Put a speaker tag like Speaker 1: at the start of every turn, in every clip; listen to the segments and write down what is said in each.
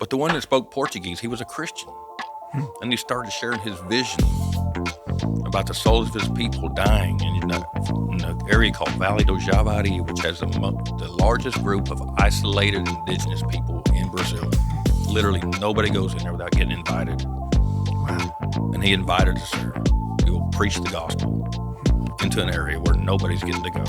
Speaker 1: But the one that spoke Portuguese, he was a Christian. And he started sharing his vision about the souls of his people dying in the area called Vale do Javari, which has the largest group of isolated indigenous people in Brazil. Literally nobody goes in there without getting invited.
Speaker 2: Wow.
Speaker 1: And he invited us there. We will preach the gospel into an area where nobody's getting to go.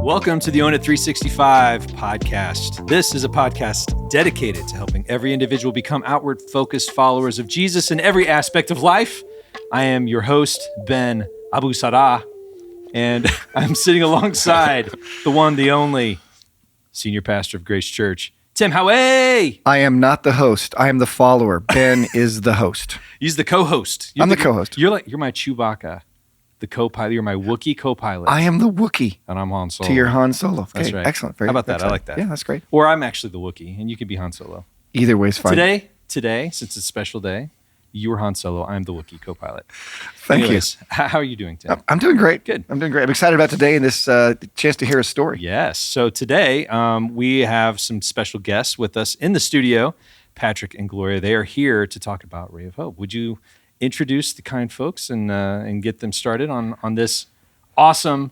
Speaker 3: Welcome to the OWNIT365 podcast. This is a podcast dedicated to helping every individual become outward-focused followers of Jesus in every aspect of life. I am your host, Ben Abu Sarah, and I'm sitting alongside the one, the only senior pastor of Grace Church, Tim Howey.
Speaker 2: I am not the host. I am the follower. Ben is the host.
Speaker 3: He's the co-host.
Speaker 2: I'm the co-host.
Speaker 3: You're my Chewbacca. The co-pilot, you're my Wookiee co-pilot.
Speaker 2: I am the Wookiee.
Speaker 3: And I'm Han Solo.
Speaker 2: To your Han Solo. Okay,
Speaker 3: That's right.
Speaker 2: Excellent.
Speaker 3: How about that?
Speaker 2: Excellent.
Speaker 3: I like that.
Speaker 2: Yeah, that's great.
Speaker 3: Or I'm actually the Wookiee, and you can be Han Solo.
Speaker 2: Either way is fine.
Speaker 3: Today, since it's a special day, you are Han Solo. I'm the Wookiee co-pilot.
Speaker 2: Thank
Speaker 3: Anyways, how are you doing, Tim?
Speaker 2: I'm doing great.
Speaker 3: Good.
Speaker 2: I'm doing great. I'm excited about today and this chance to hear a story.
Speaker 3: Yes. So today, we have some special guests with us in the studio, Patrick and Gloria. They are here to talk about Ray of Hope. Would you introduce the kind folks and get them started on this awesome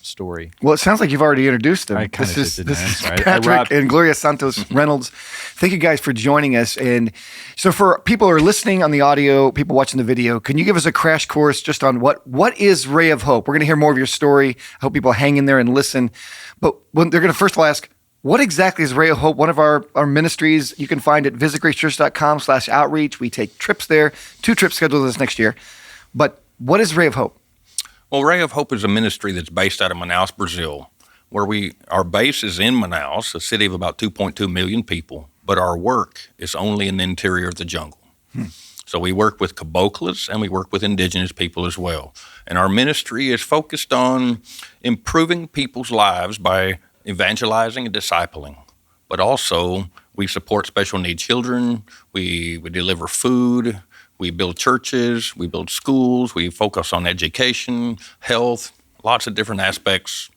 Speaker 3: story?
Speaker 2: Well, it sounds like you've already introduced them.
Speaker 3: This is
Speaker 2: Patrick and Gloria Santos Reynolds. Thank you guys for joining us. And so for people who are listening on the audio, people watching the video, can you give us a crash course just on what is Ray of Hope? We're going to hear more of your story. I hope people hang in there and listen. But they're going to first of all ask, what exactly is Ray of Hope? One of our ministries you can find at visitgracechurch.com/outreach. We take trips there, 2 trips scheduled this next year. But what is Ray of Hope?
Speaker 1: Well, Ray of Hope is a ministry that's based out of Manaus, Brazil, where our base is in Manaus, a city of about 2.2 million people, but our work is only in the interior of the jungle. So we work with caboclos and we work with indigenous people as well. And our ministry is focused on improving people's lives by evangelizing and discipling, but also we support special needs children, we deliver food, we build churches, we build schools, we focus on education, health, lots of different aspects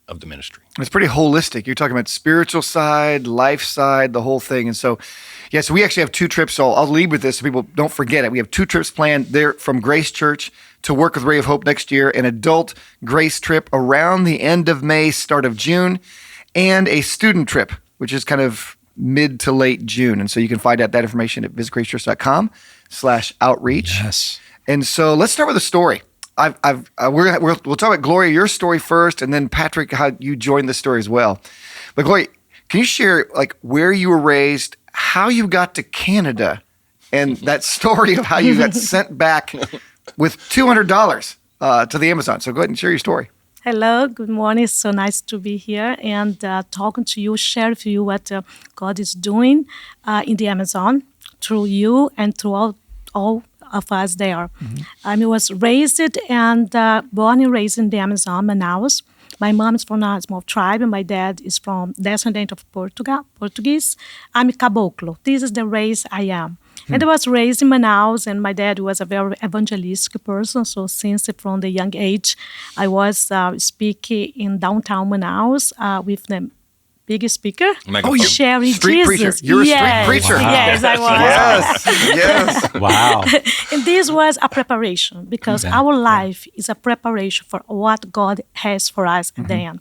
Speaker 1: of the ministry.
Speaker 2: It's pretty holistic. You're talking about spiritual side, life side, the whole thing. And so, so we actually have 2 trips. So I'll lead with this so people don't forget it. We have 2 trips planned there from Grace Church to work with Ray of Hope next year, an adult Grace trip around the end of May, start of June, and a student trip, which is kind of mid to late June. And so you can find out that information at visitgracechurch.com/outreach.
Speaker 3: Yes.
Speaker 2: And so let's start with a story. We'll talk about Gloria, your story first, and then Patrick, how you joined the story as well. But Gloria, can you share where you were raised, how you got to Canada, and that story of how you got sent back with $200 to the Amazon? So go ahead and share your story.
Speaker 4: Hello, good morning. It's so nice to be here and talking to you, share with you what God is doing in the Amazon through you and through all of us there. I was raised and born and raised in the Amazon, Manaus. My mom is from a small tribe and my dad is from descendant of Portuguese. I'm a caboclo. This is the race I am. And I was raised in Manaus, and my dad was a very evangelistic person. So since from the young age, I was speaking in downtown Manaus with the big speaker, sharing
Speaker 2: street
Speaker 4: Jesus.
Speaker 2: Preacher. You're a street preacher.
Speaker 3: Wow.
Speaker 4: Yes, I was.
Speaker 2: Yes.
Speaker 3: Wow.
Speaker 4: And this was a preparation because our life is a preparation for what God has for us at the end.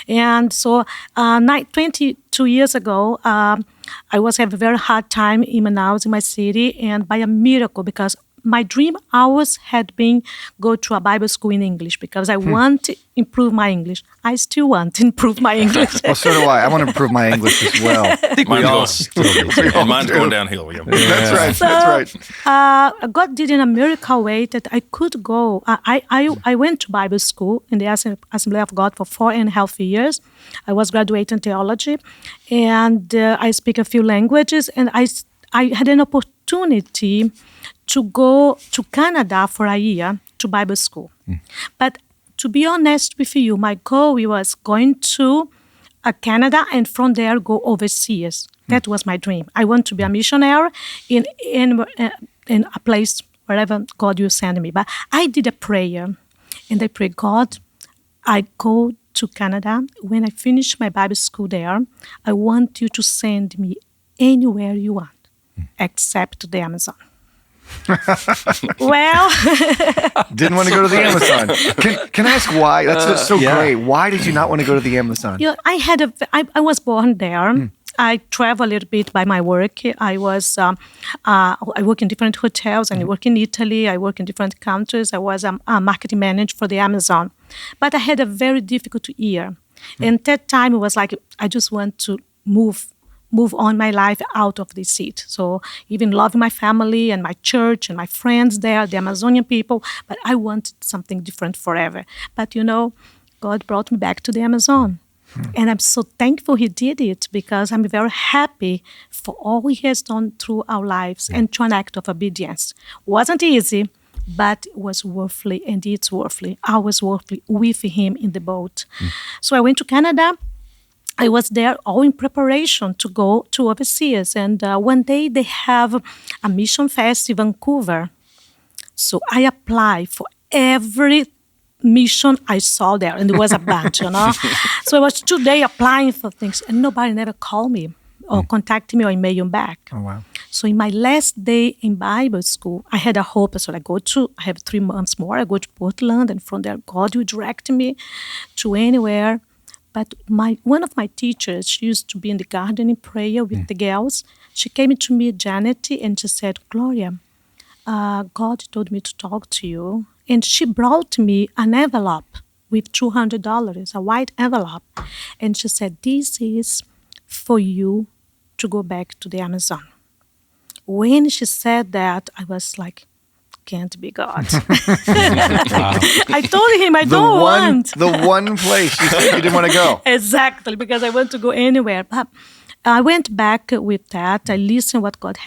Speaker 4: And so 22 years ago, I was having a very hard time in Manaus, in my city, and by a miracle, because my dream always had been go to a Bible school in English because I want to improve my English. I still want to improve my English.
Speaker 2: Well, so do I. I want to improve my English as well.
Speaker 3: I think mine's
Speaker 1: going downhill. Yeah.
Speaker 2: That's right.
Speaker 4: God did in a miracle way that I could go. I went to Bible school in the Assembly of God for 4.5 years. I was graduating in theology, and I speak a few languages, and I had an opportunity to go to Canada for a year to Bible school. But to be honest with you, my goal was going to Canada and from there go overseas. That was my dream. I want to be a missionary in a place wherever God will send me. But I did a prayer. And I pray, God, I go to Canada. When I finish my Bible school there, I want you to send me anywhere you want, except the Amazon. Well,
Speaker 2: Didn't want to go to the Amazon. Can I ask why? That's so
Speaker 3: yeah.
Speaker 2: great. Why did you not want to go to the Amazon?
Speaker 4: I was born there. I travel a little bit by my work. I work in different hotels. I work in Italy. I work in different countries. I was a marketing manager for the Amazon. But I had a very difficult year. And that time it was like, I just want to move on my life out of this seat. So even loving my family and my church and my friends there, the Amazonian people, but I wanted something different forever. But God brought me back to the Amazon. And I'm so thankful he did it, because I'm very happy for all he has done through our lives and through an act of obedience. Wasn't easy, but it was worthly, and it's worthly. I was worthly with him in the boat. So I went to Canada. I was there all in preparation to go to overseas. And one day they have a mission fest in Vancouver. So I applied for every mission I saw there, and there was a bunch, So I was 2 days applying for things, and nobody never called me or contacted me or emailed back.
Speaker 2: Oh, wow.
Speaker 4: So in my last day in Bible school, I had a hope. So I have 3 months more. I go to Portland, and from there, God will direct me to anywhere. But one of my teachers, she used to be in the garden in prayer with the girls. She came to me, Janet, and she said, Gloria, God told me to talk to you. And she brought me an envelope with $200, a white envelope. And she said, this is for you to go back to the Amazon. When she said that, I was like, can't be God. I told him I don't want.
Speaker 2: The one place you said you didn't want to go.
Speaker 4: Exactly, because I want to go anywhere. But I went back with that. I listened what God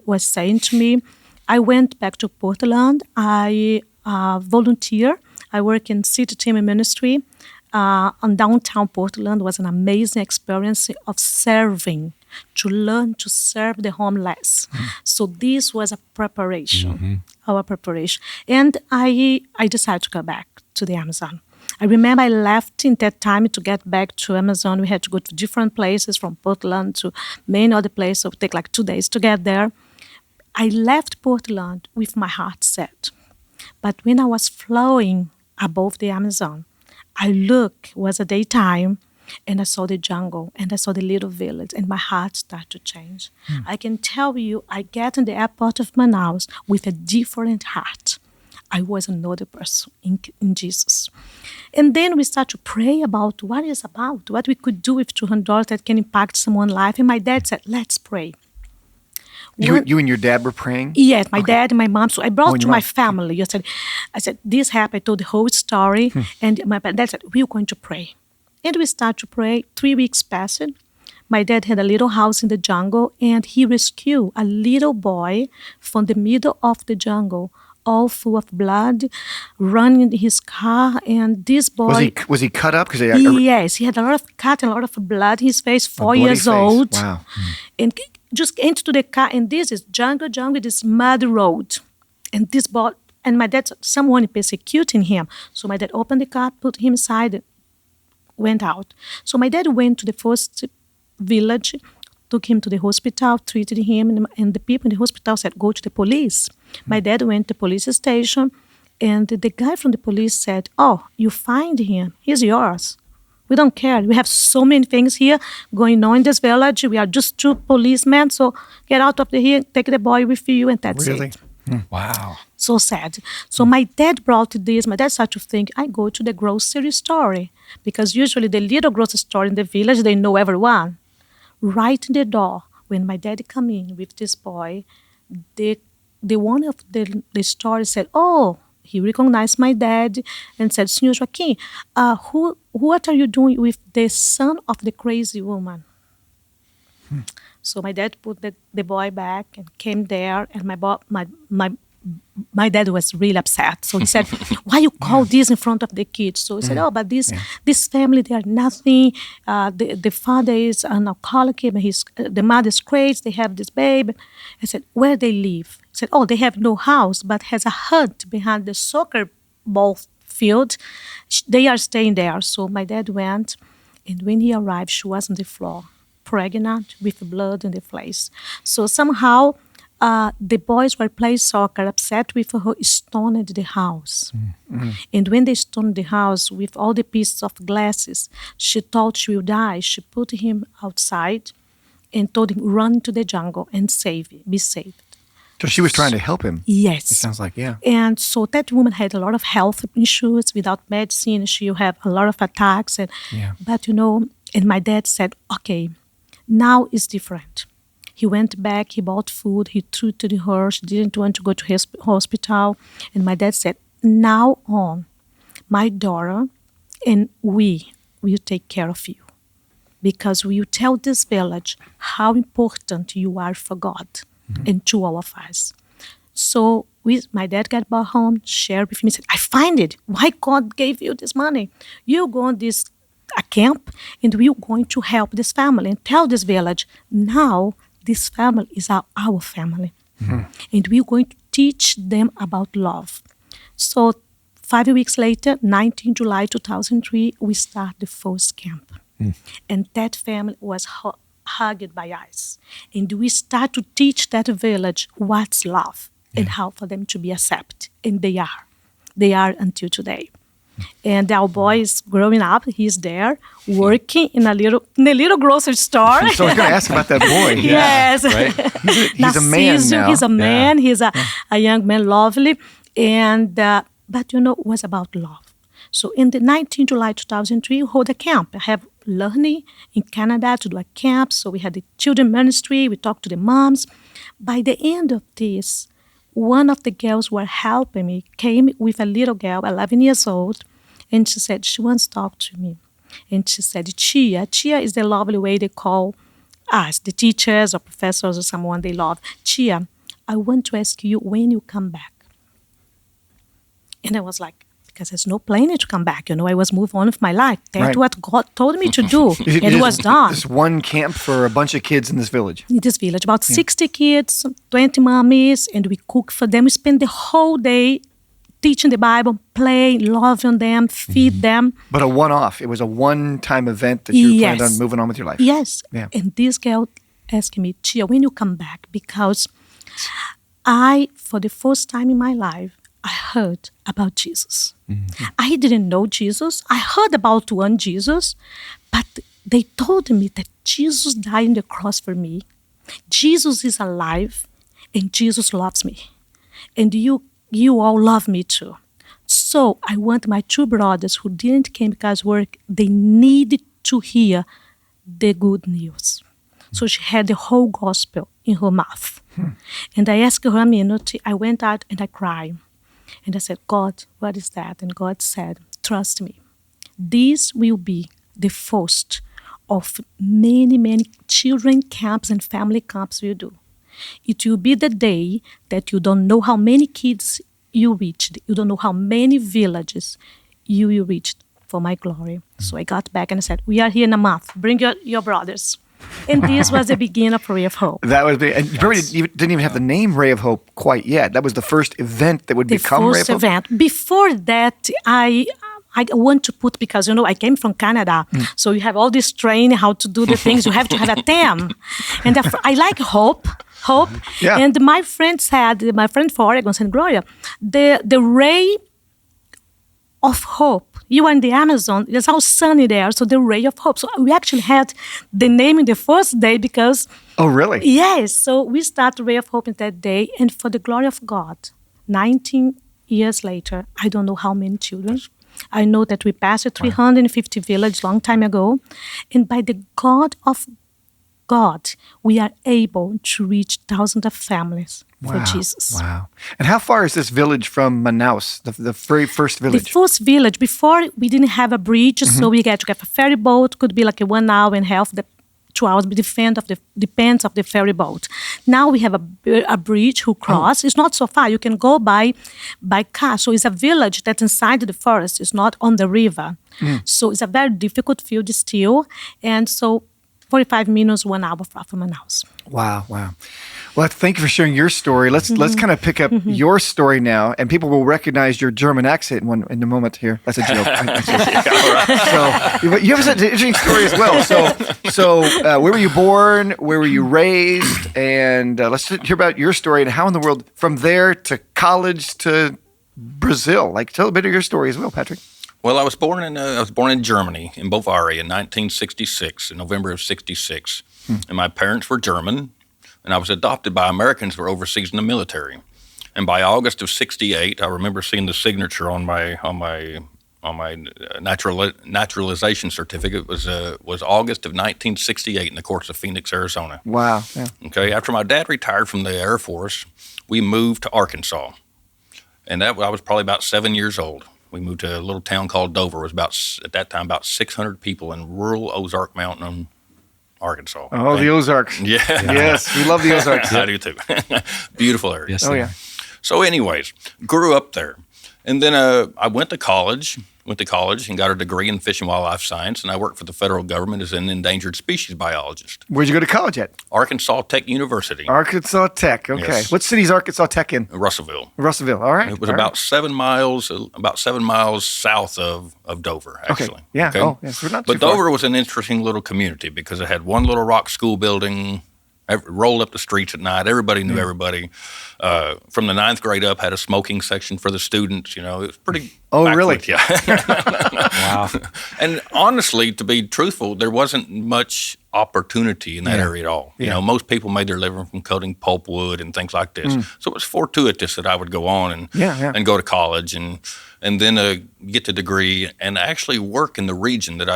Speaker 4: was saying to me. I went back to Portland. I volunteer. I work in city team ministry on downtown Portland. It was an amazing experience of serving, to learn to serve the homeless. So this was a preparation, our preparation. And I decided to go back to the Amazon. I remember I left in that time to get back to Amazon. We had to go to different places, from Portland to many other places. It would take like 2 days to get there. I left Portland with my heart set. But when I was flowing above the Amazon, it was a daytime, and I saw the jungle, and I saw the little village, and my heart started to change. I can tell you, I get in the airport of Manaus with a different heart. I was another person in Jesus. And then we start to pray about what we could do with $200 that can impact someone's life. And my dad said, let's pray.
Speaker 2: You and your dad were praying?
Speaker 4: Yes, my dad and my mom. So I brought to my family. I said, this happened. I told the whole story. And my dad said, we're going to pray. And we start to pray. 3 weeks passed. My dad had a little house in the jungle, and he rescued a little boy from the middle of the jungle, all full of blood, running in his car. And this boy...
Speaker 2: Was he cut up?
Speaker 4: Yes, he had a lot of cut and a lot of blood in his face, 4 years old.
Speaker 2: Wow.
Speaker 4: And just entered the car, and this is jungle, this mud road. And this boy, and my dad, someone persecuting him. So my dad opened the car, put him inside, went out. So my dad went to the first village, took him to the hospital, treated him, and the people in the hospital said, go to the police. My dad went to the police station, and the guy from the police said, oh, you find him, he's yours. We don't care. We have so many things here going on in this village. We are just 2 policemen, so get out of here, take the boy with you, and that's it.
Speaker 3: Wow.
Speaker 4: So sad. So my dad brought this. My dad started to think, I go to the grocery store, because usually the little grocery store in the village, they know everyone. Right in the door, when my dad come in with this boy, the one of the store said, oh, he recognized my dad and said, Senor Joaquim, what are you doing with the son of the crazy woman? So my dad put the boy back and came there, and my dad was really upset. So he said, why you call this in front of the kids? So he said, oh, but this family, they are nothing. The father is an alcoholic, but the mother is crazy. They have this baby. I said, where they live? He said, oh, they have no house, but has a hut behind the soccer ball field. They are staying there. So my dad went, and when he arrived, she was on the floor, pregnant with blood in the face. So somehow the boys were playing soccer, upset with her, stoned the house. Mm-hmm. And when they stoned the house with all the pieces of glasses, she thought she will die. She put him outside and told him, run to the jungle and be saved.
Speaker 2: So she was trying to help him.
Speaker 4: Yes.
Speaker 2: It sounds like, yeah.
Speaker 4: And so that woman had a lot of health issues. Without medicine, she'll have a lot of attacks. But, and my dad said, okay, now it's different. He went back, he bought food, he treated her. She didn't want to go to his hospital. And my dad said, now on, my daughter and we will take care of you. Because we will tell this village how important you are for God. And to all of us. So my dad got back home, shared with me, said, I find it. Why God gave you this money? You go on a camp, and we're going to help this family and tell this village, now this family is our family. Mm-hmm. And we're going to teach them about love. So 5 weeks later, 19 July 2003, we start the first camp. And that family was hugged by us. And we start to teach that village what's love and how for them to be accepted. And they are. They are until today. And our boy is growing up. He's there working in a little grocery store.
Speaker 2: So I was going to ask about that boy.
Speaker 4: Yes.
Speaker 2: Right? He's a man now.
Speaker 4: He's a man. He's a young man, lovely. And but it was about love. So in the 19 July 2003, we hold a camp. I have learning in Canada to do a camp. So we had the children ministry. We talked to the moms. By the end of this, one of the girls who were helping me came with a little girl, 11 years old, and she said, she wants to talk to me. And she said, Chia. Chia is the lovely way they call us, the teachers or professors or someone they love. Chia, I want to ask you when you come back. And I was like, because there's no planning to come back. I was moving on with my life. That's what God told me to do. And it was done.
Speaker 2: This one camp for a bunch of kids in this village.
Speaker 4: In this village, about 60 kids, 20 mommies, and we cook for them. We spend the whole day teaching the Bible, playing, loving them, feed them.
Speaker 2: But a one-off. It was a one-time event that you planned on moving on with your life.
Speaker 4: Yes.
Speaker 2: Yeah.
Speaker 4: And this girl asked me, Chia, when you come back? Because I, for the first time in my life, I heard about Jesus. Mm-hmm. I didn't know Jesus. I heard about one Jesus, but they told me that Jesus died on the cross for me. Jesus is alive, and Jesus loves me. And you all love me too. So I want my two brothers who didn't come because work, they needed to hear the good news. So she had the whole gospel in her mouth. And I asked her a minute. I went out and I cried. And I said, God, what is that? And God said, trust me. This will be the first of many, many children camps and family camps you do. It will be the day that you don't know how many kids you reached. You don't know how many villages you will reach for my glory. So I got back and I said, we are here in a month. Bring your brothers. And this was the beginning of Ray of Hope.
Speaker 2: That was big. And you didn't even have the name Ray of Hope quite yet. That was the first event that would become Ray of Hope?
Speaker 4: The first event. Before that, I want to put, because, I came from Canada. So you have all this training, how to do the things. You have to have a theme. And I like hope. Yeah. And my friend for Oregon said, Gloria, the ray of hope. You are in the Amazon. It's all sunny there, so the ray of hope. So we actually had the name in the first day because...
Speaker 2: Oh, really?
Speaker 4: Yes. So we started Ray of Hope in that day. And for the glory of God, 19 years later, I don't know how many children. I know that we passed 350 villages long time ago. And by the God of God, we are able to reach thousands of families for Jesus.
Speaker 2: Wow. And how far is this village from Manaus, the very first village?
Speaker 4: The first village. Before, we didn't have a bridge, so we had to get a ferry boat. Could be like a 1 hour and a half, 2 hours, but depends of the ferry boat. Now we have a bridge who cross. It's not so far. You can go by car. So it's a village that's inside the forest. It's not on the river. So it's a very difficult field still. And so 45 minutes, 1 hour from Manaus.
Speaker 2: Wow. Well, thank you for sharing your story. Let's kind of pick up your story now, and people will recognize your German accent in a moment here. That's a joke. So you have an interesting story as well. So where were you born? Where were you raised? And let's hear about your story and how in the world, from there to college to Brazil. Like, tell a bit of your story as well, Patrick.
Speaker 1: Well, I was born in Germany, in Bavaria, in 1966, in November of '66, and my parents were German, and I was adopted by Americans who were overseas in the military. And by August of '68, I remember seeing the signature on my naturalization certificate. Was August of 1968 in the courts of Phoenix, Arizona.
Speaker 2: Wow. Yeah.
Speaker 1: Okay. After my dad retired from the Air Force, we moved to Arkansas, and I was probably about 7 years old. We moved to a little town called Dover. It was at that time about 600 people in rural Ozark Mountain, Arkansas.
Speaker 2: Oh, the Ozarks.
Speaker 1: Yeah.
Speaker 2: Yes, we love the Ozarks.
Speaker 1: I do too. Beautiful area.
Speaker 3: Yes,
Speaker 2: Oh, yeah.
Speaker 1: So anyways, grew up there. And then I went to college and got a degree in fish and wildlife science, and I worked for the federal government as an endangered species biologist.
Speaker 2: Where'd you go to college at?
Speaker 1: Arkansas Tech University.
Speaker 2: Arkansas Tech. Okay.
Speaker 1: Yes.
Speaker 2: What city's Arkansas Tech in?
Speaker 1: Russellville.
Speaker 2: Russellville. All right.
Speaker 1: It was
Speaker 2: All
Speaker 1: about 7 miles south of Dover,
Speaker 2: right.
Speaker 1: actually.
Speaker 2: Okay. Yeah.
Speaker 1: Okay?
Speaker 2: Oh, yes. We're not too
Speaker 1: But
Speaker 2: far.
Speaker 1: Dover was an interesting little community because it had one little rock school building, rolled up the streets at night. Everybody knew everybody. From the 9th grade up, had a smoking section for the students. You know, it was pretty.
Speaker 2: Oh, really?
Speaker 1: backwoods, Yeah.
Speaker 3: Wow.
Speaker 1: And honestly, to be truthful, there wasn't much opportunity in that area at all. You know, most people made their living from cutting pulpwood and things like this. So it was fortuitous that I would go on and go to college and then get the degree and actually work in the region that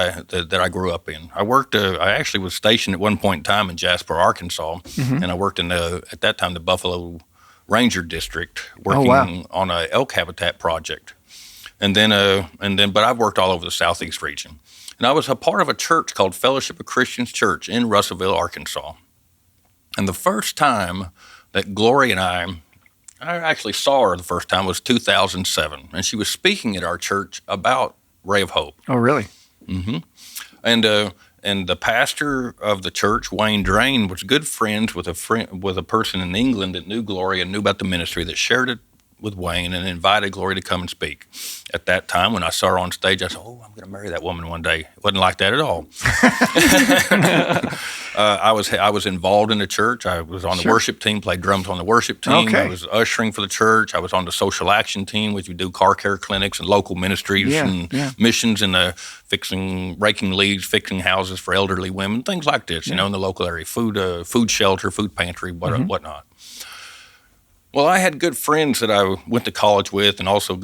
Speaker 1: I grew up in. I actually was stationed at one point in time in Jasper, Arkansas, and I worked in at that time the Buffalo Ranger District, working on a elk habitat project. But I've worked all over the southeast region. And I was a part of a church called Fellowship of Christians Church in Russellville, Arkansas. And the first time that Gloria and I actually saw her the first time was 2007. And she was speaking at our church about Ray of Hope.
Speaker 2: Oh, really?
Speaker 1: Mm-hmm. And the pastor of the church, Wayne Drain, was good friends with a person in England that knew Gloria and knew about the ministry, that shared it with Wayne and invited Gloria to come and speak. At that time, when I saw her on stage, I said, "Oh, I'm going to marry that woman one day." It wasn't like that at all. I was involved in the church. I was on the worship team, played drums on the worship team.
Speaker 2: Okay.
Speaker 1: I was ushering for the church. I was on the social action team, which we do car care clinics and local ministries and missions and raking leaves, fixing houses for elderly women, things like this, you know, in the local area, food shelter, food pantry, whatnot. Well, I had good friends that I went to college with, and also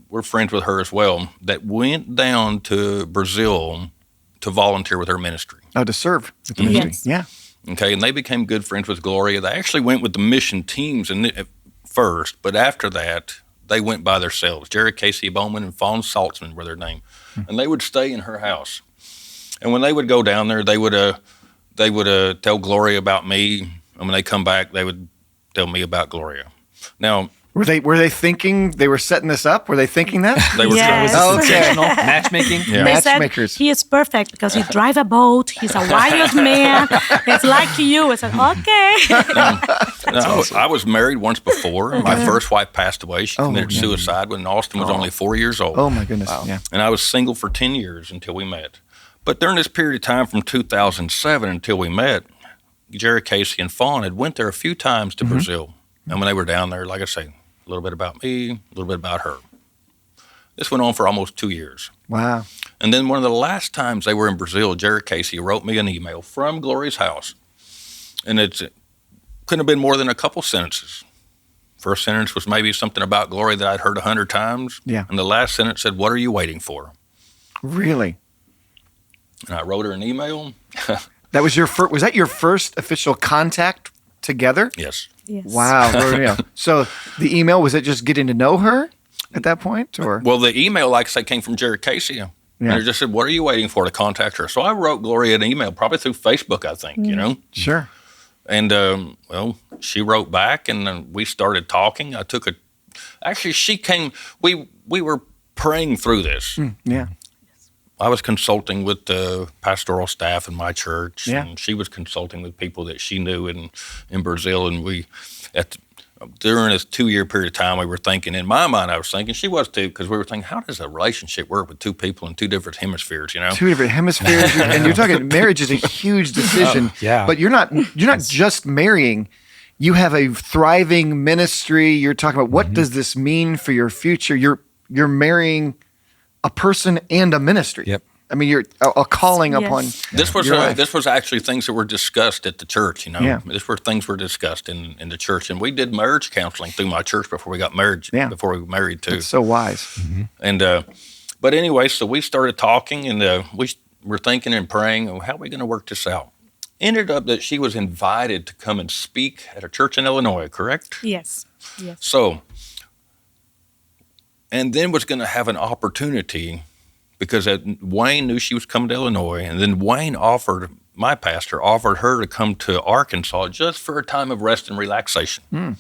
Speaker 1: we're friends with her as well, that went down to Brazil to volunteer with her ministry.
Speaker 2: Oh, to serve with the ministry.
Speaker 4: Yes.
Speaker 2: Yeah.
Speaker 1: Okay, and they became good friends with Gloria. They actually went with the mission teams at first, but after that, they went by themselves. Jerry Casey Bowman and Fawn Saltzman were their name, and they would stay in her house. And when they would go down there, they would tell Gloria about me, and when they come back, they would tell me about Gloria. Now,
Speaker 2: Were they thinking they were setting this up? Were they thinking that?
Speaker 1: they were
Speaker 4: Yes.
Speaker 1: trying.
Speaker 3: Intentional matchmaking.
Speaker 1: Yeah.
Speaker 4: They said
Speaker 2: Matchmakers.
Speaker 4: he is perfect because he drives a boat. He's a wild man. It's like you. I said, okay.
Speaker 1: No, I was married once before. My first wife passed away. She committed suicide when Austin was only 4 years old.
Speaker 2: Oh, my goodness. Yeah.
Speaker 1: And I was single for 10 years until we met. But during this period of time from 2007 until we met, Jerry Casey and Fawn had went there a few times to Brazil. And when they were down there, like I say, a little bit about me, a little bit about her. This went on for almost 2 years.
Speaker 2: Wow.
Speaker 1: And then one of the last times they were in Brazil, Jerry Casey wrote me an email from Gloria's house. And it couldn't have been more than a couple sentences. First sentence was maybe something about Gloria that I'd heard 100 times.
Speaker 2: Yeah.
Speaker 1: And the last sentence said, "What are you waiting for?"
Speaker 2: Really?
Speaker 1: And I wrote her an email.
Speaker 2: That was was that your first official contact together?
Speaker 1: Yes.
Speaker 4: Yes.
Speaker 2: Wow. So the email, was it just getting to know her at that point, or?
Speaker 1: Well, the email, like I say, came from Jerry Casey. And it just said, "What are you waiting for to contact her?" So I wrote Gloria an email, probably through Facebook, I think, you know.
Speaker 2: Sure.
Speaker 1: And, she wrote back, and we started talking. Actually, she came, we were praying through this.
Speaker 2: Yeah.
Speaker 1: I was consulting with the pastoral staff in my church,
Speaker 2: Yeah.
Speaker 1: and she was consulting with people that she knew in Brazil. And during this 2-year period of time, we were thinking, in my mind, I was thinking, she was too, because we were thinking, how does a relationship work with two people in two different hemispheres, you know?
Speaker 2: Two different hemispheres, and you're talking marriage is a huge decision.
Speaker 3: Yeah.
Speaker 2: But you're not just marrying. You have a thriving ministry. You're talking about what does this mean for your future? You're marrying a person and a ministry.
Speaker 3: Yep.
Speaker 2: I mean, you're a calling
Speaker 4: Yes.
Speaker 2: upon
Speaker 1: This
Speaker 2: your life.
Speaker 1: this was actually things that were discussed at the church, you know.
Speaker 2: Yeah.
Speaker 1: This were things were discussed in the church, and we did marriage counseling through my church before we got married.
Speaker 2: Yeah.
Speaker 1: Before we were married too.
Speaker 2: It's so wise.
Speaker 1: And but anyway, so we started talking, and we were thinking and praying, how are we going to work this out? Ended up that she was invited to come and speak at a church in Illinois, correct?
Speaker 4: Yes. Yes.
Speaker 1: So, and then was going to have an opportunity, because Wayne knew she was coming to Illinois, and then Wayne my pastor offered her to come to Arkansas just for a time of rest and relaxation.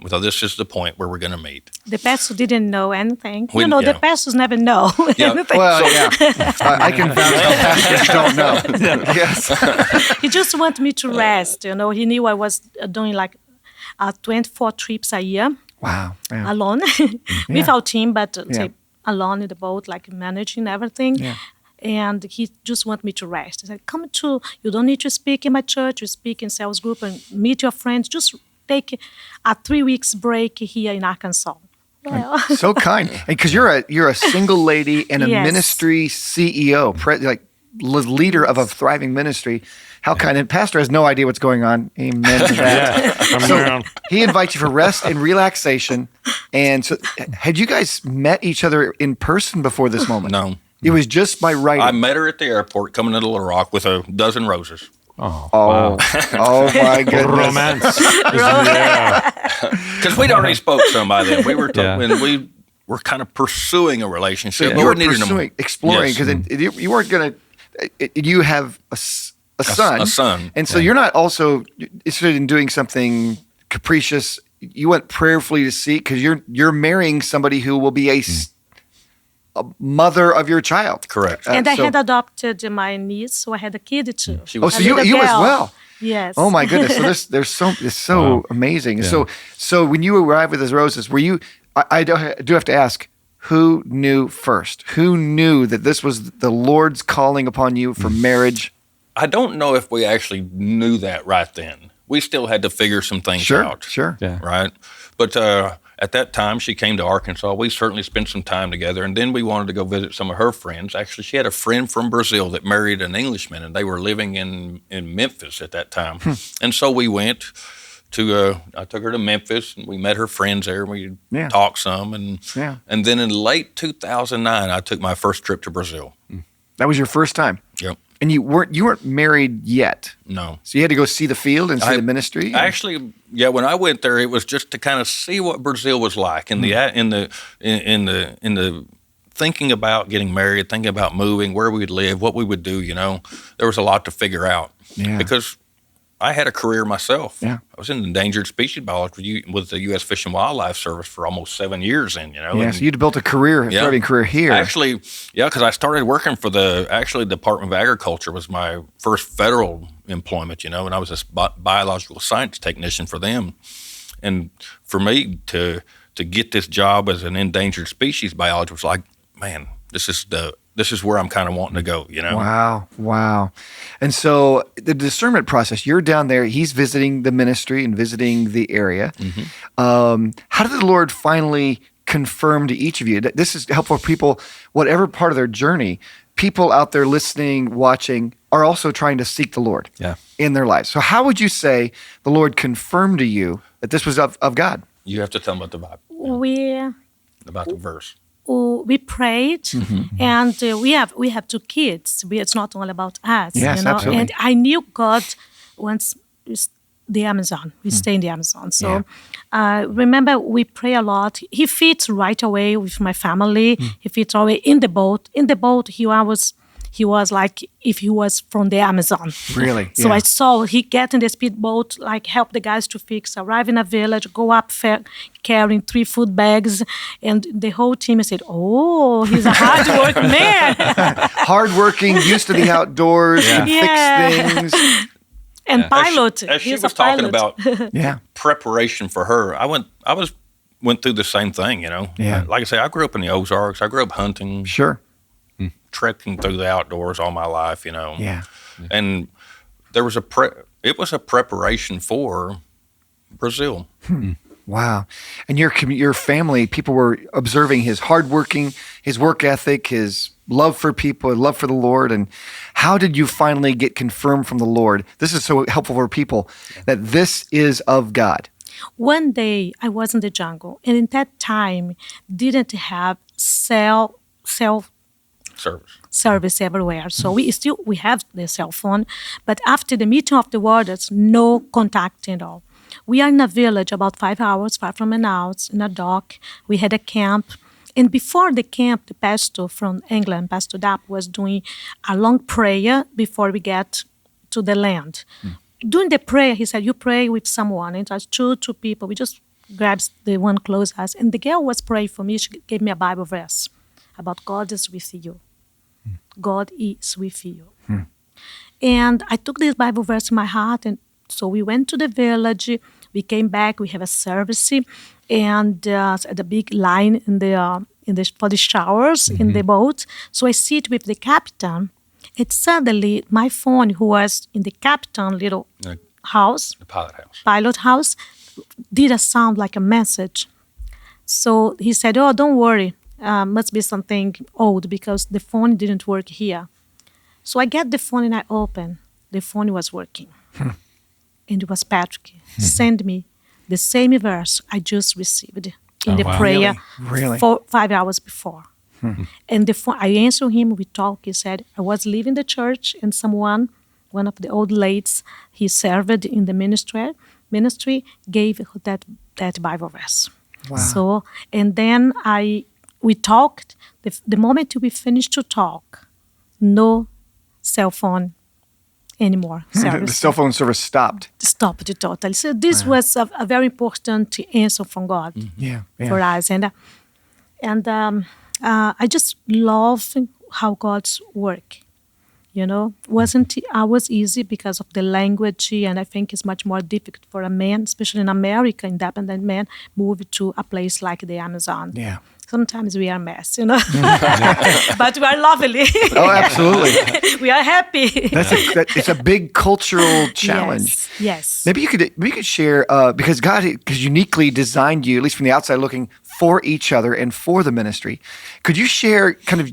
Speaker 1: So this is the point where we're going to meet.
Speaker 4: The pastor didn't know anything.
Speaker 1: We-
Speaker 4: The
Speaker 1: yeah.
Speaker 4: pastors never know
Speaker 1: Yeah.
Speaker 4: anything.
Speaker 2: Well, yeah. I can vouch how pastors don't know. Yes.
Speaker 4: He just wanted me to rest. He knew I was doing like 24 trips a year
Speaker 2: Wow. Yeah.
Speaker 4: alone, without him, but
Speaker 2: Yeah.
Speaker 4: say, alone in the boat, like managing everything.
Speaker 2: Yeah.
Speaker 4: And he just wanted me to rest. He said, you don't need to speak in my church, you speak in sales group and meet your friends. Just take a 3 weeks break here in Arkansas. Well,
Speaker 2: So kind. Because you're a single lady and a
Speaker 4: Yes.
Speaker 2: ministry CEO, leader of a thriving ministry. How kind. And pastor has no idea what's going on. Amen to that.
Speaker 5: I'm around.
Speaker 2: He invites you for rest and relaxation. And so had you guys met each other in person before this moment?
Speaker 1: No.
Speaker 2: It was just by
Speaker 1: I
Speaker 2: writing.
Speaker 1: met her at the airport coming into Little Rock with a dozen roses.
Speaker 5: Oh,
Speaker 2: Oh, oh my goodness.
Speaker 5: romance. Yeah.
Speaker 1: Because we'd already spoke some by then. We were
Speaker 3: Yeah.
Speaker 1: and we were kind of pursuing a
Speaker 2: So
Speaker 1: relationship.
Speaker 2: you
Speaker 1: but
Speaker 2: were
Speaker 1: we needed
Speaker 2: pursuing, exploring,
Speaker 1: Yes.
Speaker 2: because you weren't going to, you have a son.
Speaker 1: a son.
Speaker 2: And so you're not also interested in doing something capricious. You went prayerfully to seek, because you're marrying somebody who will be a mother of your child.
Speaker 1: Correct.
Speaker 4: and I
Speaker 2: so-
Speaker 4: had adopted my niece, so I had a kid too.
Speaker 1: She
Speaker 2: Oh,
Speaker 1: was
Speaker 2: so
Speaker 4: A
Speaker 2: you
Speaker 4: little
Speaker 2: as
Speaker 4: girl.
Speaker 2: well.
Speaker 4: Yes.
Speaker 2: Oh my goodness! So it's so
Speaker 5: Wow.
Speaker 2: amazing.
Speaker 3: Yeah.
Speaker 2: So when you arrived with his roses, were you? I do have to ask, who knew first? Who knew that this was the Lord's calling upon you for marriage?
Speaker 1: I don't know if we actually knew that right then. We still had to figure some things out.
Speaker 2: Sure.
Speaker 3: Yeah.
Speaker 1: Right. But at that time, she came to Arkansas. We certainly spent some time together. And then we wanted to go visit some of her friends. Actually, she had a friend from Brazil that married an Englishman, and they were living in Memphis at that time. And so we went I took her to Memphis, and we met her friends there. We
Speaker 2: Yeah.
Speaker 1: talked some.
Speaker 2: Yeah.
Speaker 1: And then in late 2009, I took my first trip to Brazil.
Speaker 2: That was your first time,
Speaker 1: Yep.
Speaker 2: and you weren't married yet.
Speaker 1: No.
Speaker 2: So you had to go see the field and see the ministry.
Speaker 1: Actually, yeah. When I went there, it was just to kind of see what Brazil was like in the thinking about getting married, thinking about moving, where we would live, what we would do. There was a lot to figure out.
Speaker 2: Yeah.
Speaker 1: Because I had a career myself.
Speaker 2: Yeah.
Speaker 1: I was in endangered species biology with the U.S. Fish and Wildlife Service for almost 7 years.
Speaker 2: yeah,
Speaker 1: and-
Speaker 2: so you'd built a career, a
Speaker 1: Yeah.
Speaker 2: thriving career here.
Speaker 1: Actually, yeah, because I started working for the Department of Agriculture was my first federal employment, and I was a biological science technician for them. And for me to get this job as an endangered species biologist was like, man, this is where I'm kind of wanting to go,
Speaker 2: Wow. And so the discernment process, you're down there, he's visiting the ministry and visiting the area. How did the Lord finally confirm to each of you? This is helpful for people, whatever part of their journey, people out there listening, watching, are also trying to seek the Lord in their lives. So how would you say the Lord confirmed to you that this was of God?
Speaker 1: You have to tell them about the Bible, about the verse.
Speaker 4: We prayed, and we have 2 kids. It's not all about us.
Speaker 2: Yes, absolutely.
Speaker 4: And I knew God wants the Amazon. We stay in the Amazon. So remember, we pray a lot. He fits right away with my family. He fits away in the boat. In the boat, he was like if he was from the Amazon.
Speaker 2: Really?
Speaker 4: So
Speaker 2: Yeah.
Speaker 4: I saw he get in the speedboat, like help the guys to fix, arrive in a village, go up carrying 3 food bags, and the whole team said, "Oh, he's a hard work man."
Speaker 2: Hardworking, used to the outdoors, can
Speaker 4: Yeah.
Speaker 2: fix things.
Speaker 4: And pilot.
Speaker 1: As she
Speaker 4: He's
Speaker 1: was
Speaker 4: a
Speaker 1: talking
Speaker 4: pilot.
Speaker 1: about
Speaker 2: Yeah.
Speaker 1: preparation for her, I went through the same thing, you know.
Speaker 2: Yeah.
Speaker 1: Like I say, I grew up in the Ozarks. I grew up hunting,
Speaker 2: Sure.
Speaker 1: trekking through the outdoors all my life, you know.
Speaker 2: Yeah.
Speaker 1: And there was it was a preparation for Brazil.
Speaker 2: Wow. And your family, people were observing his hardworking, his work ethic, his love for people, love for the Lord. And how did you finally get confirmed from the Lord? This is so helpful for people that this is of God.
Speaker 4: One day I was in the jungle, and in that time didn't have cell
Speaker 1: Service.
Speaker 4: everywhere. So we have the cell phone, but after the meeting of the wardens, no contact at all. We are in a village about 5 hours far from Reynolds, in a dock. We had a camp. And before the camp, the pastor from England, Pastor Dapp, was doing a long prayer before we get to the land. During the prayer, he said, you pray with someone. And it was two people. We just grabbed the one close us. And the girl was praying for me. She gave me a Bible verse about God is with you. God is with you. And I took this Bible verse in my heart. And so we went to the village. We came back. We have a service. And at a big line for the showers in the boat. So I sit with the captain. And suddenly, my phone, who was in the captain little house,
Speaker 1: The
Speaker 4: pilot house, did a sound like a message. So he said, "Oh, don't worry, must be something old because the phone didn't work here." So I get the phone and I open. The phone was working, and it was Patrick. Send me the same verse I just received in the prayer
Speaker 2: Really?
Speaker 4: 5 hours before. And the phone, I answered him, we talked. He said, I was leaving the church and one of the old ladies, he served in the ministry gave that Bible verse.
Speaker 2: Wow.
Speaker 4: So, and then we talked. The moment we finished to talk, no cell phone anymore.
Speaker 2: The cell phone service stopped.
Speaker 4: Stopped totally. So this was a very important answer from God
Speaker 2: Yeah.
Speaker 4: for us. And I just love how God's work, wasn't always easy because of the language, and I think it's much more difficult for a man, especially in America, independent man, move to a place like the Amazon.
Speaker 2: Yeah.
Speaker 4: Sometimes we are a mess, but we are lovely.
Speaker 2: Oh, absolutely.
Speaker 4: We are happy.
Speaker 2: It's a big cultural challenge.
Speaker 4: Yes.
Speaker 2: Maybe you could share because God has uniquely designed you, at least from the outside looking, for each other and for the ministry. Could you share kind of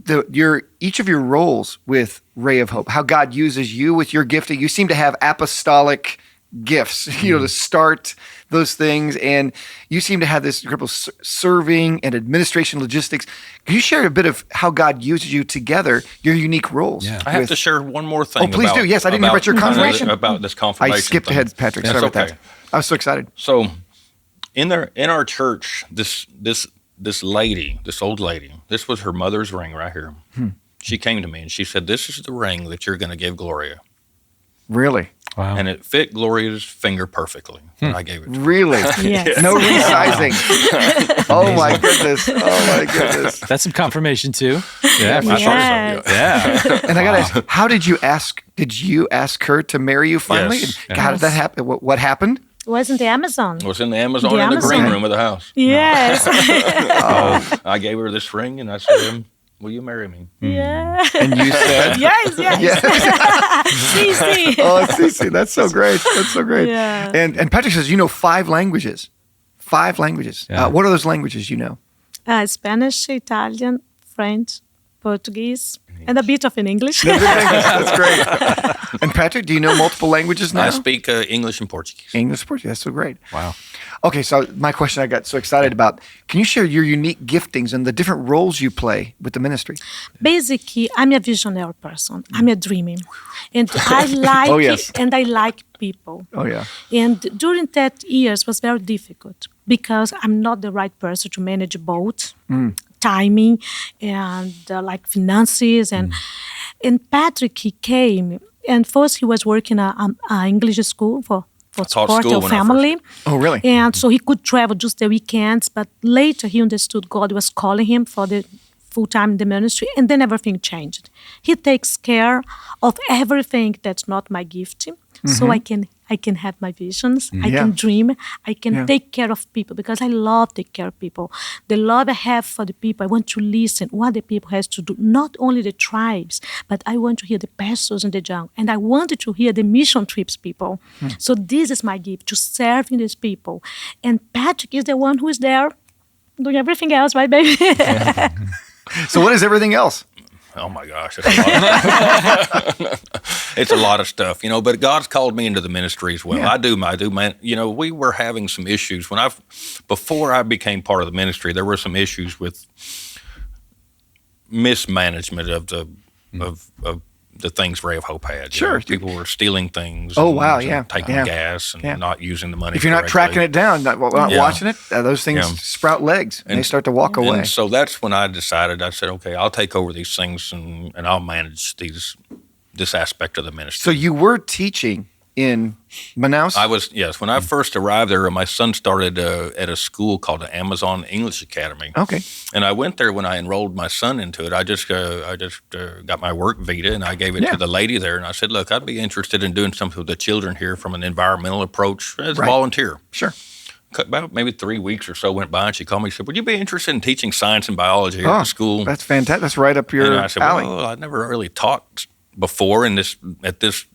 Speaker 2: each of your roles with Ray of Hope? How God uses you with your gifting? You seem to have apostolic gifts, to start those things, and you seem to have this incredible serving and administration, logistics. Can you share a bit of how God uses you together, your unique roles?
Speaker 3: Yeah.
Speaker 1: I have to share one more thing.
Speaker 2: Oh, please do. Yes, I didn't hear about your confirmation.
Speaker 1: About this confirmation.
Speaker 2: I skipped
Speaker 1: thing.
Speaker 2: ahead, Patrick.
Speaker 1: That's
Speaker 2: Sorry about
Speaker 1: okay.
Speaker 2: that. I was so excited.
Speaker 1: So, in our church, this lady, this old lady, this was her mother's ring right here. She came to me and she said, "This is the ring that you're going to give Gloria."
Speaker 2: Really?
Speaker 3: Wow.
Speaker 1: And it fit Gloria's finger perfectly. And I gave it to her.
Speaker 2: Really?
Speaker 4: Yes.
Speaker 2: No resizing. Oh my goodness. Oh my goodness.
Speaker 3: That's some confirmation too. Yeah.
Speaker 1: I thought so,
Speaker 4: Yes.
Speaker 3: Yeah.
Speaker 2: And I gotta ask, how did you ask her to marry you finally?
Speaker 1: Yes.
Speaker 2: And how did that happen? What happened?
Speaker 4: It was in the Amazon.
Speaker 1: It was in the Amazon
Speaker 4: The
Speaker 1: in the green
Speaker 4: Amazon.
Speaker 1: room of the house.
Speaker 4: Yes.
Speaker 1: I gave her this ring and I said, "Will you marry me?"
Speaker 4: Yeah.
Speaker 2: And you said,
Speaker 4: Yes. See.
Speaker 2: "Oh, Cece, that's so great. That's so great."
Speaker 4: Yeah.
Speaker 2: And Patrick says, you know 5 languages. 5 languages.
Speaker 3: Yeah.
Speaker 2: What are those languages you know?
Speaker 4: Spanish, Italian, French, Portuguese, and a bit of in English.
Speaker 2: That's great. And Patrick, do you know multiple languages now?
Speaker 1: I speak English and Portuguese.
Speaker 2: English, Portuguese. That's so great.
Speaker 3: Wow.
Speaker 2: Okay, so my question I got so excited about, can you share your unique giftings and the different roles you play with the ministry?
Speaker 4: Basically, I'm a visionary person. I'm a dreamer. And I like
Speaker 2: Oh, yes.
Speaker 4: and I like people.
Speaker 2: Oh, yeah.
Speaker 4: And during that years was very difficult because I'm not the right person to manage both timing and like finances And Patrick, he came, and first he was working at English school for
Speaker 1: taught
Speaker 4: support
Speaker 1: school
Speaker 4: your
Speaker 1: when I first
Speaker 4: family.
Speaker 2: Oh, really?
Speaker 4: And so he could travel just the weekends, but later he understood God was calling him for the full-time in the ministry, and then everything changed. He takes care of everything that's not my gift, so I can have my visions, I can dream, I can take care of people, because I love take care of people. The love I have for the people, I want to listen what the people has to do, not only the tribes, but I want to hear the pastors in the jungle, and I wanted to hear the mission trips people. So this is my gift, to serving these people. And Patrick is the one who is there doing everything else, right, baby?
Speaker 2: So what is everything else?
Speaker 1: Oh my gosh, it's a lot. It's a lot of stuff, But God's called me into the ministry as well.
Speaker 2: Yeah.
Speaker 1: I do, man. We were having some issues before I became part of the ministry. There were some issues with mismanagement of the things Ray of Hope had.
Speaker 2: Sure.
Speaker 1: People were stealing things.
Speaker 2: Oh,
Speaker 1: and,
Speaker 2: wow,
Speaker 1: taking gas and not using the money.
Speaker 2: If you're not tracking it down, not watching it, those things sprout legs and they start to walk away.
Speaker 1: And so that's when I decided. I said, okay, I'll take over these things and I'll manage this aspect of the ministry.
Speaker 2: So you were teaching in Manaus?
Speaker 1: I was, yes. When I first arrived there, my son started at a school called the Amazon English Academy.
Speaker 2: Okay.
Speaker 1: And I went there when I enrolled my son into it. I just got my work visa and I gave it to the lady there. And I said, look, I'd be interested in doing something with the children here from an environmental approach as a volunteer.
Speaker 2: Sure.
Speaker 1: About maybe 3 weeks or so went by, and she called me and said, would you be interested in teaching science and biology here at the school?
Speaker 2: That's fantastic. That's right up your
Speaker 1: alley. And I said, well, I never really taught before at this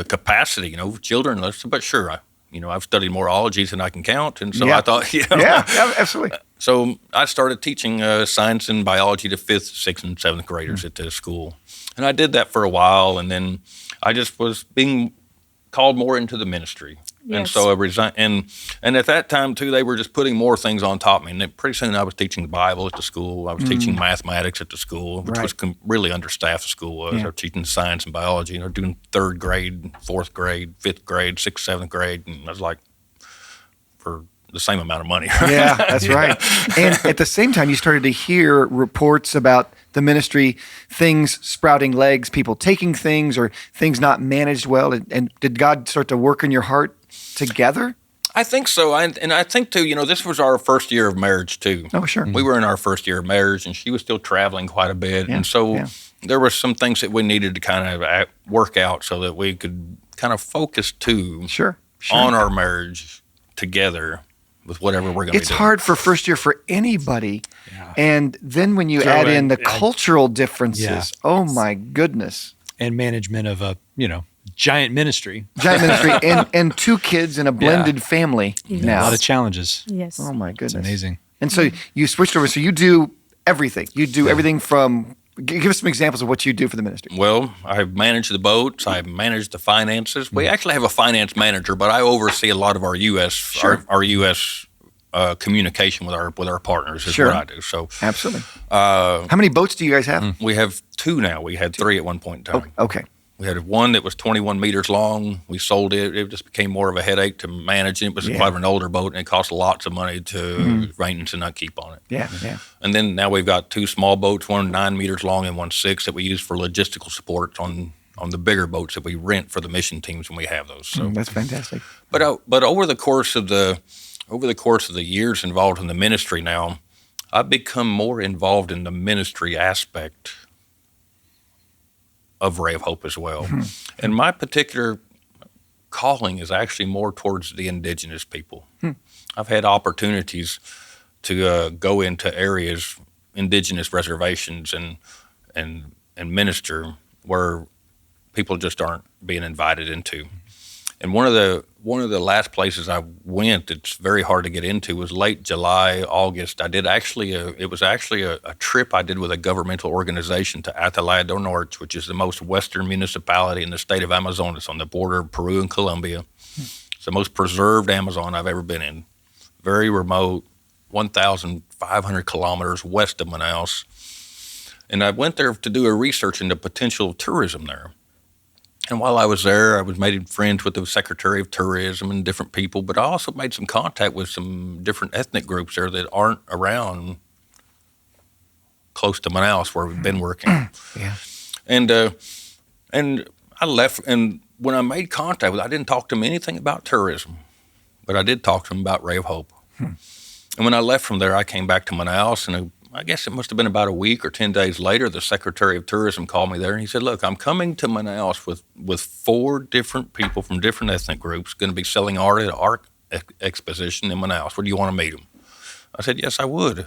Speaker 1: capacity, children. But sure, I've studied more ologies than I can count, and so I thought,
Speaker 2: yeah, absolutely.
Speaker 1: So I started teaching science and biology to 5th, 6th, and 7th graders at this school, and I did that for a while, and then I just was being called more into the ministry.
Speaker 4: Yes.
Speaker 1: And so I resigned. And at that time, too, they were just putting more things on top of me. And then pretty soon I was teaching the Bible at the school. I was teaching mathematics at the school, which was really understaffed the school was. I was teaching science and biology, doing 3rd grade, 4th grade, 5th grade, 6th, 7th grade. And I was like, for the same amount of money. Right?
Speaker 2: Yeah, that's right. And at the same time, you started to hear reports about the ministry, things sprouting legs, people taking things or things not managed well. And did God start to work in your heart together?
Speaker 1: I think so. And I think, too, this was our first year of marriage, too.
Speaker 2: Oh, sure.
Speaker 1: We were in our first year of marriage, and she was still traveling quite a bit.
Speaker 2: Yeah,
Speaker 1: and so there were some things that we needed to kind of work out so that we could kind of focus, too, on our marriage together with whatever we're going to do.
Speaker 2: It's hard for first year for anybody. Yeah. And then when you add in the cultural differences, oh, my goodness.
Speaker 3: And management of a, giant ministry.
Speaker 2: And 2 kids in a blended family now.
Speaker 3: A lot of challenges.
Speaker 4: Yes.
Speaker 2: Oh, my goodness.
Speaker 3: It's amazing.
Speaker 2: And so you switched over. So you do everything. You do everything from – give us some examples of what you do for the ministry.
Speaker 1: Well, I manage the boats. I manage the finances. We actually have a finance manager, but I oversee a lot of our U.S. our U.S. Communication with our partners is what I do. So
Speaker 2: absolutely. How many boats do you guys have?
Speaker 1: We have 2 now. We had 3 at one point in time.
Speaker 2: Okay.
Speaker 1: We had one that was 21 meters long. We sold it. It just became more of a headache to manage. It was quite an older boat, and it cost lots of money to maintenance and upkeep on it.
Speaker 2: Yeah.
Speaker 1: And then now we've got 2 small boats, one 9 meters long and one 6 that we use for logistical support on the bigger boats that we rent for the mission teams when we have those. So
Speaker 2: that's fantastic.
Speaker 1: But over the course of the years involved in the ministry now, I've become more involved in the ministry aspect of Ray of Hope as well. And my particular calling is actually more towards the indigenous people. I've had opportunities to go into areas, indigenous reservations, and minister where people just aren't being invited into. And one of the last places I went, it's very hard to get into, was late July, August. I did it was actually a trip I did with a governmental organization to Atalaya do Norte, which is the most western municipality in the state of Amazonas on the border of Peru and Colombia. It's the most preserved Amazon I've ever been in. Very remote, 1,500 kilometers west of Manaus. And I went there to do a research into potential tourism there. And while I was there, I was made friends with the Secretary of Tourism and different people, but I also made some contact with some different ethnic groups there that aren't around close to Manaus where we've been working. And I left, and when I made contact with, I didn't talk to him anything about tourism, but I did talk to him about Ray of Hope. And when I left from there, I came back to Manaus, and I guess it must have been about a week or 10 days later, the Secretary of Tourism called me there, and he said, look, I'm coming to Manaus with 4 different people from different ethnic groups going to be selling art at an art exposition in Manaus. Would you want to meet them? I said, yes, I would.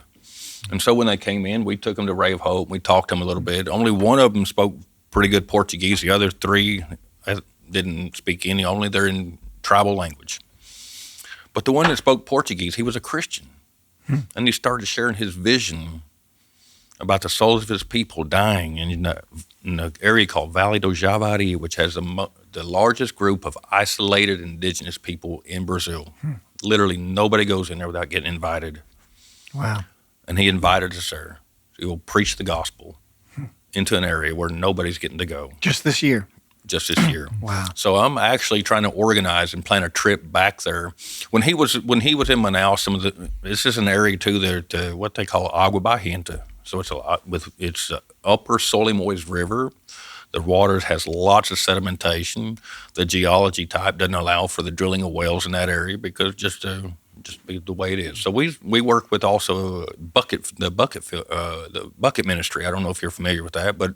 Speaker 1: And so when they came in, we took them to Ray of Hope. We talked to them a little bit. Only one of them spoke pretty good Portuguese. The other 3 didn't speak any, only they're in tribal language. But the one that spoke Portuguese, he was a Christian. And he started sharing his vision about the souls of his people dying in an area called Vale do Javari, which has the largest group of isolated indigenous people in Brazil. Literally nobody goes in there without getting invited.
Speaker 2: Wow.
Speaker 1: And he invited us there. He will preach the gospel into an area where nobody's getting to go.
Speaker 2: Just this year.
Speaker 1: Just this year.
Speaker 2: Wow.
Speaker 1: So I'm actually trying to organize and plan a trip back there. When he was in Manaus, this is an area too there, what they call Agua Barrenta. So it's upper Solimões River. The water has lots of sedimentation. The geology type doesn't allow for the drilling of wells in that area because just the way it is. So we work with also the bucket ministry. I don't know if you're familiar with that, but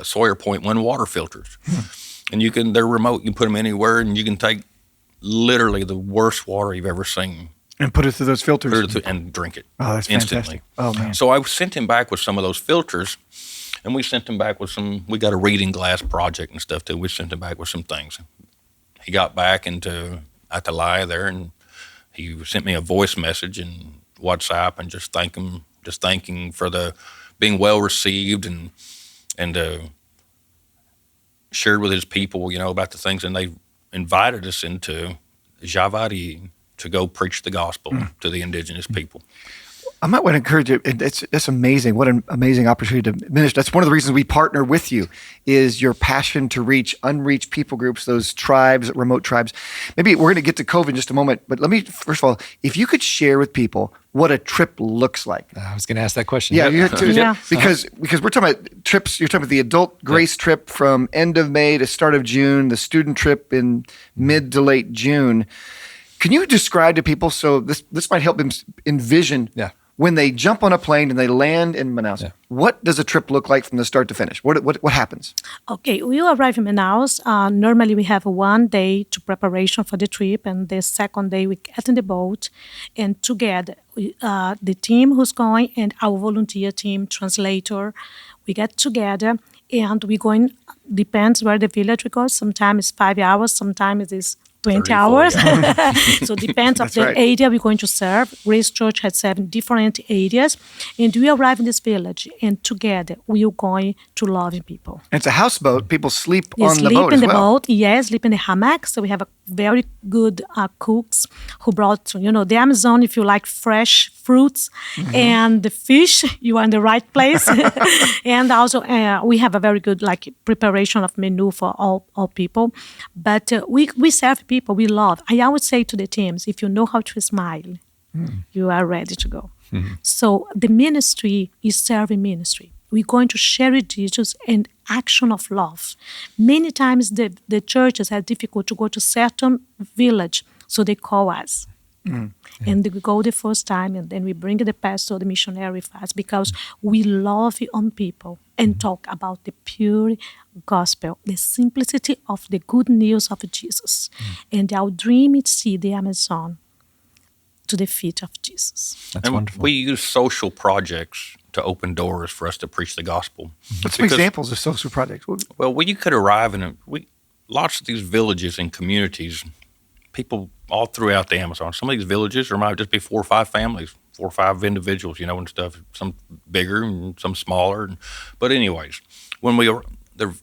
Speaker 1: Sawyer Point 1 water filters, and they're remote. You can put them anywhere, and you can take literally the worst water you've ever seen
Speaker 2: and put it through those filters
Speaker 1: and drink it.
Speaker 2: Oh, that's
Speaker 1: instantly.
Speaker 2: Fantastic. Oh man.
Speaker 1: So I sent him back with some of those filters, and we sent him back with some. We got a reading glass project and stuff too. We sent him back with some things. He got back into Atalaya there, and he sent me a voice message in WhatsApp and just thanking for the being well received and shared with his people, about the things. And they invited us into Javari to go preach the gospel to the indigenous people.
Speaker 2: I might want to encourage you. It's amazing. What an amazing opportunity to minister. That's one of the reasons we partner with you is your passion to reach unreached people groups, those tribes, remote tribes. Maybe we're going to get to COVID in just a moment, but let me, first of all, if you could share with people what a trip looks like.
Speaker 3: I was going to ask that question.
Speaker 2: Yeah,
Speaker 4: Yeah.
Speaker 2: Because we're talking about trips. You're talking about the adult grace trip from end of May to start of June, the student trip in mid to late June. Can you describe to people, so this might help them envision when they jump on a plane and they land in Manaus, what does a trip look like from the start to finish? What happens?
Speaker 4: Okay, we arrive in Manaus. Normally, we have 1 day to preparation for the trip, and the second day we get in the boat, and together, the team who's going and our volunteer team, translator, we get together, and we're going. Depends where the village we go. Sometimes it's 5 hours. Sometimes it's 20 hours. So depends of the area we're going to serve. Grace Church has 7 different areas. And we arrive in this village, and together we are going to loving people.
Speaker 2: It's a houseboat. People sleep on the boat
Speaker 4: sleep in
Speaker 2: as
Speaker 4: the
Speaker 2: well.
Speaker 4: boat. Yes, sleep in the hammock. So we have a very good cooks who brought, the Amazon, if you like fresh fruits and the fish, you are in the right place. And also we have a very good preparation of menu for all people. But we serve people we love. I always say to the teams, if you know how to smile, you are ready to go. So the ministry is serving ministry. We're going to share with Jesus an action of love. Many times the churches have difficult to go to certain village, so they call us. And we go the first time, and then we bring the pastor, the missionary with us, because we love on people and talk about the pure gospel, the simplicity of the good news of Jesus. And our dream is to see the Amazon to the feet of Jesus.
Speaker 3: That's wonderful.
Speaker 1: We use social projects to open doors for us to preach the gospel.
Speaker 2: What's some examples of social projects?
Speaker 1: Well, you could arrive in lots of these villages and communities, people all throughout the Amazon. Some of these villages, there might just be 4 or 5 families, 4 or 5 individuals, and stuff. Some bigger and some smaller. But anyways, they're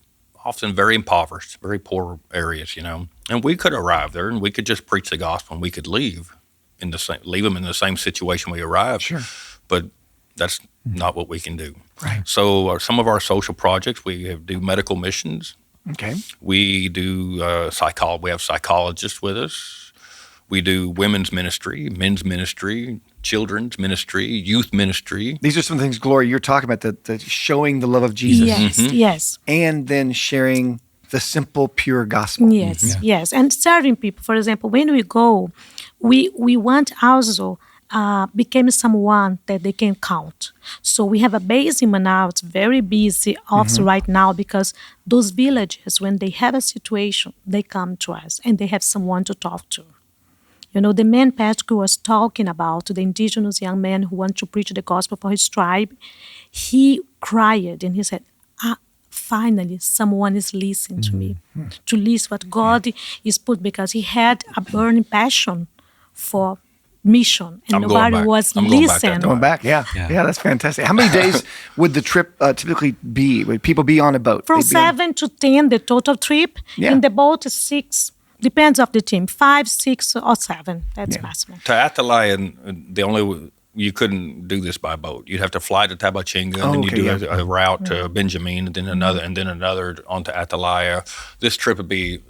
Speaker 1: often very impoverished, very poor areas, And we could arrive there and we could just preach the gospel, and we could leave them in the same situation we arrived. Sure. But that's not what we can do.
Speaker 2: Right.
Speaker 1: So some of our social projects, we do medical missions.
Speaker 2: Okay.
Speaker 1: We do we have psychologists with us. We do women's ministry, men's ministry, children's ministry, youth ministry.
Speaker 2: These are some things, Gloria, you're talking about, the showing the love of Jesus.
Speaker 4: Yes, yes.
Speaker 2: And then sharing the simple, pure gospel.
Speaker 4: Yes, yes. And serving people. For example, when we go, we want also become someone that they can count. So we have a base in Manaus. It's very busy also right now because those villages, when they have a situation, they come to us and they have someone to talk to. You know, the man Patrick was talking about, the indigenous young man who wanted to preach the gospel for his tribe, he cried and he said, finally, someone is listening to me, to listen what God is put, because he had a burning passion for mission and nobody was listening.
Speaker 2: Going back, yeah, that's fantastic. How many days would the trip typically be? Would people be on a boat?
Speaker 4: From 7 to 10, the total trip.
Speaker 2: Yeah.
Speaker 4: In the boat is 6. Depends of the team, 5, 6, or 7. That's maximum.
Speaker 1: To Atalaya, you couldn't do this by boat. You'd have to fly to Tabachinga, and then you do a route to Benjamin, and then another onto Atalaya. This trip would be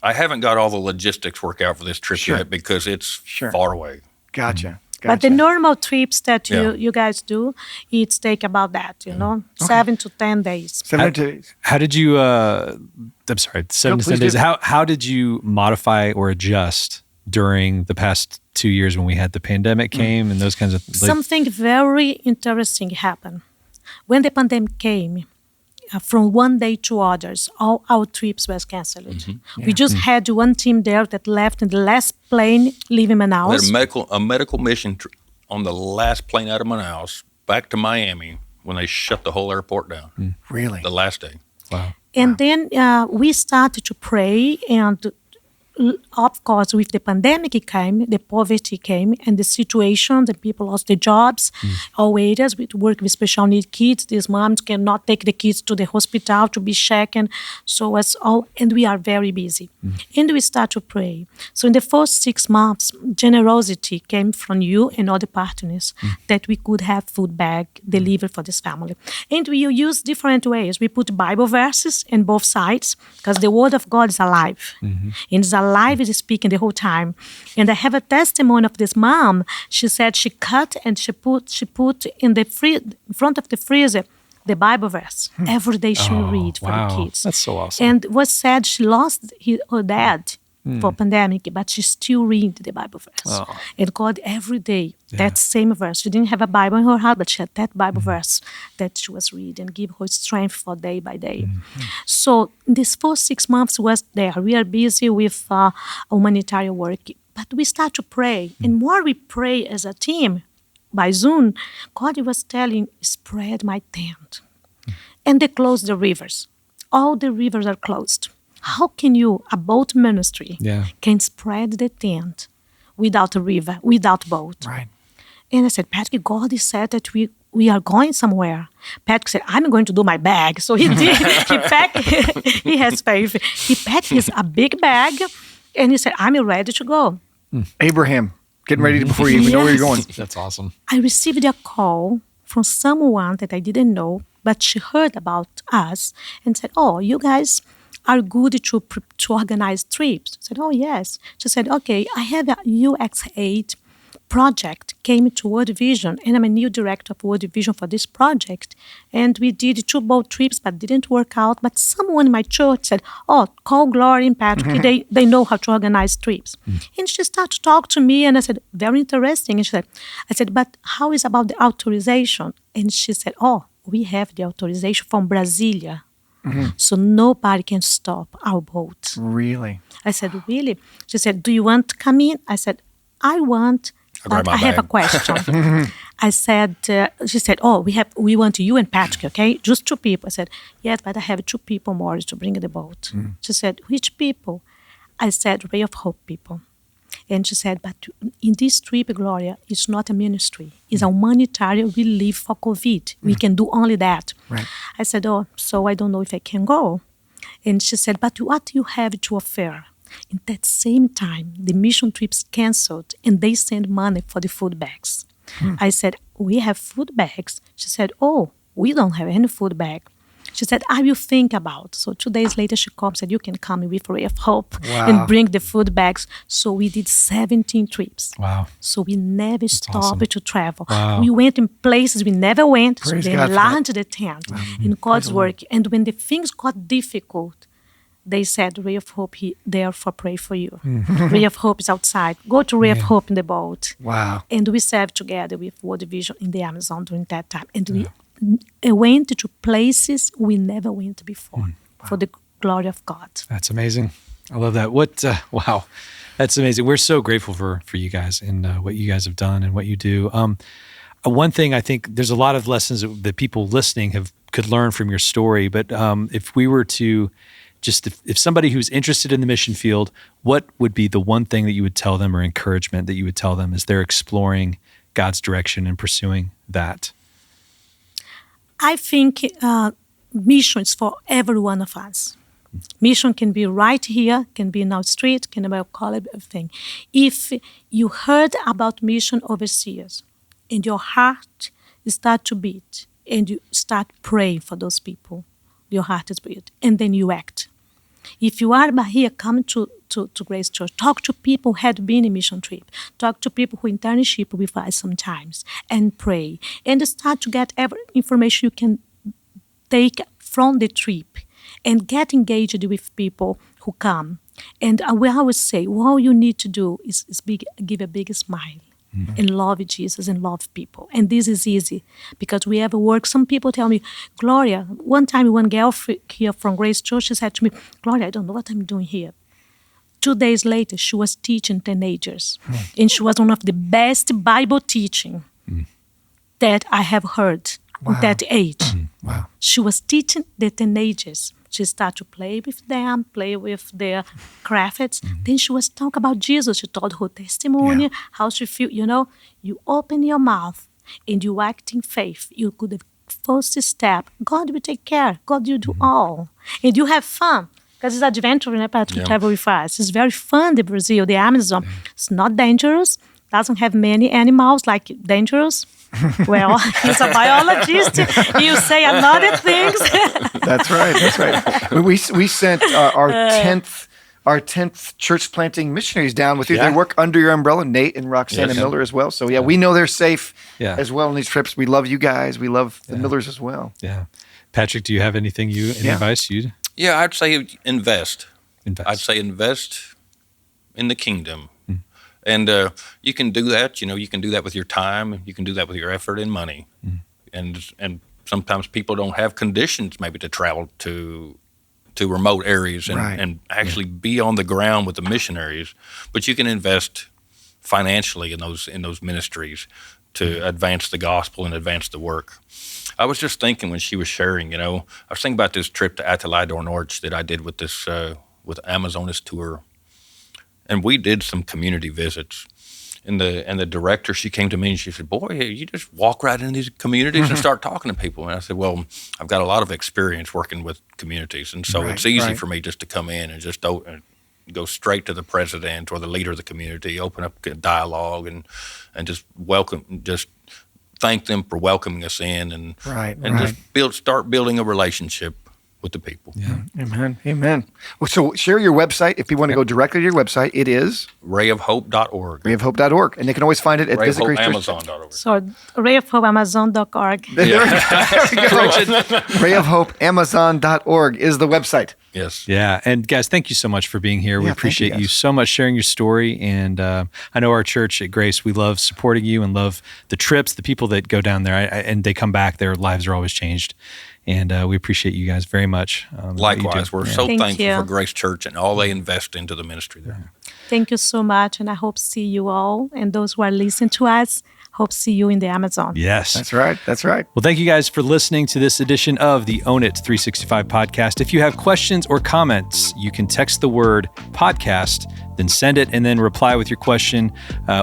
Speaker 1: I haven't got all the logistics worked out for this trip yet because it's far away.
Speaker 2: Gotcha.
Speaker 4: But the normal trips that you guys do, it's take about that, 7 to 10 days.
Speaker 2: 7 days.
Speaker 3: How did you? I'm sorry, 7 to 10 days. How did you modify or adjust during the past 2 years when we had the pandemic came and those kinds of things?
Speaker 4: Something very interesting happened when the pandemic came. From one day to others, all our trips were canceled. We just had one team there that left in the last plane leaving Manaus.
Speaker 1: We had a medical mission on the last plane out of Manaus back to Miami when they shut the whole airport down.
Speaker 2: Really?
Speaker 1: The last day.
Speaker 3: Wow.
Speaker 4: And then we started to pray, and of course, with the pandemic came, the poverty came, and the situation, the people lost their jobs. All areas, we work with special need kids. These moms cannot take the kids to the hospital to be checked. So and we are very busy. And we start to pray. So in the first 6 months, generosity came from you and other partners that we could have food bag delivered for this family. And we use different ways. We put Bible verses in both sides because the word of God is alive. And it's alive, is speaking the whole time. And I have a testimony of this mom. She said she cut and she put in the front of the freezer the Bible verse. Every day she will read for the kids.
Speaker 3: That's so awesome.
Speaker 4: And was said she lost her dad for pandemic, but she still read the Bible verse. And God every day, that same verse. She didn't have a Bible in her heart, but she had that Bible verse that she was reading, give her strength for day by day. So this first 6 months was there. We are busy with humanitarian work, but we start to pray. And more we pray as a team, by Zoom, God was telling, spread my tent. And they closed the rivers. All the rivers are closed. How can you, a boat ministry, can spread the tent without a river, without boat?
Speaker 2: Right.
Speaker 4: And I said, Patrick, God said that we are going somewhere. Patrick said, I'm going to do my bag. So he did. He packed. He has faith. He packed a big bag, and he said, I'm ready to go.
Speaker 2: Abraham, getting ready before you even know where you're going.
Speaker 3: That's awesome.
Speaker 4: I received a call from someone that I didn't know, but she heard about us and said, oh, you guys are good to organize trips. I said, oh, yes. She said, okay, I have a UX8 project, came to World Vision, and I'm a new director of World Vision for this project. And we did 2 boat trips, but didn't work out. But someone in my church said, oh, call Gloria and Patrick. They know how to organize trips. And she started to talk to me, and I said, very interesting. And I said, but how is about the authorization? And she said, oh, we have the authorization from Brasilia. So nobody can stop our boat.
Speaker 2: Really?
Speaker 4: I said, really? She said, do you want to come in? I said, I want, but I have a question. I said, she said, oh, we want you and Patrick, okay? Just 2 people. I said, yes, but I have 2 people more to bring the boat. She said, which people? I said, Ray of Hope people. And she said, but in this trip, Gloria, it's not a ministry. It's a humanitarian relief for COVID. We can do only that.
Speaker 2: Right.
Speaker 4: I said, oh, so I don't know if I can go. And she said, but what you have to offer? In that same time, the mission trips canceled and they send money for the food bags. I said, we have food bags. She said, oh, we don't have any food bag. She said, I will think about. So 2 days later, she called and said, you can come with Ray of Hope
Speaker 2: Wow.
Speaker 4: and bring the food bags. So we did 17 trips.
Speaker 3: Wow.
Speaker 4: So we never stopped
Speaker 3: awesome.
Speaker 4: to travel.
Speaker 3: Wow.
Speaker 4: We went in places we never went.
Speaker 2: Praise
Speaker 4: so they
Speaker 2: God for that.
Speaker 4: enlarged the tent in God's work. And when the things got difficult, they said, Ray of Hope, therefore pray for you. Ray of Hope is outside. Go to Ray of Hope in the boat.
Speaker 2: Wow.
Speaker 4: And we served together with World Vision in the Amazon during that time. And we went to places we never went before for the glory of God.
Speaker 3: That's amazing. I love that. Wow. That's amazing. We're so grateful for you guys and what you guys have done and what you do. One thing I think there's a lot of lessons that people listening could learn from your story. But if we were to if somebody who's interested in the mission field, what would be the one thing that you would tell them or encouragement that you would tell them as they're exploring God's direction and pursuing that?
Speaker 4: I think mission is for every one of us. Mission can be right here, can be in our street, can be our college, everything. If you heard about mission overseas and your heart start to beat and you start praying for those people, your heart is beat, and then you act. If you are here, come to Grace Church. Talk to people who had been in mission trip. Talk to people who internship with us sometimes and pray. And start to get every information you can take from the trip and get engaged with people who come. And we always say, all you need to do is give a big smile. And love Jesus and love people. And this is easy because we ever work. Some people tell me, Gloria, one time one girl here from Grace Church, she said to me, Gloria, I don't know what I'm doing here. 2 days later, she was teaching teenagers. And she was one of the best Bible teaching that I have heard at that age.
Speaker 2: Wow.
Speaker 4: She was teaching the teenagers. She started to play with them, play with their crafts. Then she was talking about Jesus. She told her testimony, how she feel. You open your mouth and you act in faith. You could have first step. God will take care. God will do all. And you have fun. Because it's adventure, Patrick, travel with us. It's very fun, the Brazil, the Amazon. It's not dangerous. Doesn't have many animals like dangerous. Well, he's a biologist. You say another things.
Speaker 2: That's right. We sent our 10th church planting missionaries down with you.
Speaker 3: Yeah.
Speaker 2: They work under your umbrella, Nate and Roxanne and Miller as well. So we know they're safe as well on these trips. We love you guys. We love the Millers as well.
Speaker 3: Yeah. Patrick, do you have any advice you'd?
Speaker 1: Yeah, I'd say invest. I'd say invest in the kingdom. And you can do that. You can do that with your time. You can do that with your effort and money. And sometimes people don't have conditions maybe to travel to remote areas and actually be on the ground with the missionaries. But you can invest financially in those ministries to advance the gospel and advance the work. I was just thinking when she was sharing, I was thinking about this trip to Atelier d'Ornorch that I did with this with Amazonas tour. And we did some community visits. And the director, she came to me and she said, boy, you just walk right into these communities and start talking to people. And I said, well, I've got a lot of experience working with communities. And so it's easy for me just to come in and just go straight to the president or the leader of the community, open up a dialogue and just thank them for welcoming us in and just start building a relationship with the people.
Speaker 3: Yeah.
Speaker 2: Amen. Well, so share your website. If you want to go directly to your website, it is
Speaker 1: rayofhope.org.
Speaker 2: Rayofhope.org. And they can always find it at Visit Grace Church.
Speaker 1: Amazon.org.
Speaker 4: So rayofhopeamazon.org.
Speaker 2: There we go. Rayofhopeamazon.org is the website.
Speaker 1: Yes.
Speaker 3: Yeah. And guys, thank you so much for being here. We appreciate you so much sharing your story. And I know our church at Grace, we love supporting you and love the trips, the people that go down there and they come back, their lives are always changed. And we appreciate you guys very much.
Speaker 1: Likewise, we're so
Speaker 4: Thank
Speaker 1: thankful
Speaker 4: you.
Speaker 1: for Grace Church and all they invest into the ministry there.
Speaker 4: Thank you so much. And I hope to see you all and those who are listening to us. Hope to see you in the Amazon.
Speaker 3: Yes.
Speaker 2: That's right.
Speaker 3: Well, thank you guys for listening to this edition of the OWNIT365 podcast. If you have questions or comments, you can text the word podcast, then send it and then reply with your question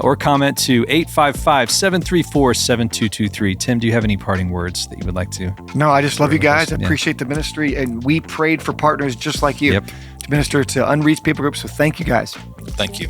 Speaker 3: or comment to 855-734-7223. Tim, do you have any parting words that you would like to?
Speaker 2: No, I just love you guys. I appreciate the ministry. And we prayed for partners just like you to minister to unreached people groups. So thank you guys.
Speaker 1: Thank you.